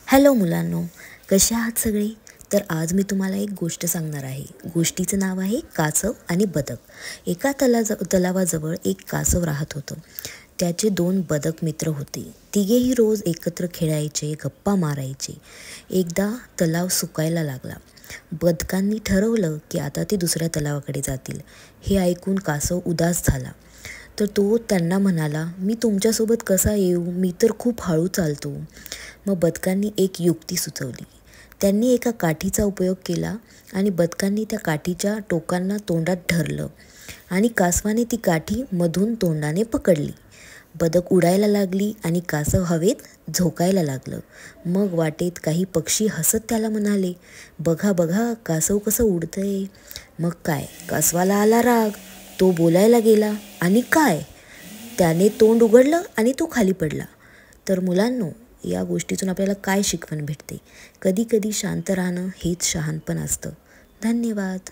Hello मुलांनो, कसे आहात सगळे? तर आज मी तुम्हाला एक गोष्ट सांगणार आहे. गोष्टीचं नाव आहे कासव आणि बदक. एका तलावाजवळ एक कासव राहत होतं. त्याचे 2 बदक मित्र होते. तिघेही रोज एकत्र खेळायचे, गप्पा मारायचे. एकदा तलाव सुकायला लागला. बदकांनी ठरवलं की आता ते दुसऱ्या तलावाकडे जातील. हे ऐकून कासव उदास झाला. तर तो त्यांना म्हणाला, मी तुमच्यासोबत कसा येऊ? मी तर खूप हळू चालतो. मग बदकांनी एक युक्ती सुचवली. त्यांनी एका काठीचा उपयोग केला आणि बदकांनी त्या काठीच्या टोकांना तोंडात धरलं आणि कासवाने ती काठी मधून तोंडाने पकडली. बदक उडायला लागली आणि कासव हवेत झोकायला लागलं. मग वाटेत काही पक्षी हसत त्याला म्हणाले, बघा बघा कासव कसं उडतंय. मग काय, कासवाला आला राग. तो बोलायला गेला आणि काय, त्याने तोंड उघडलं आणि तो खाली पडला. तर मुलांनो, या गोष्टीतून आपल्याला काय शिकवण भेटते? कधी कधी शांत राहणं हेच शहाणपण असतं. धन्यवाद.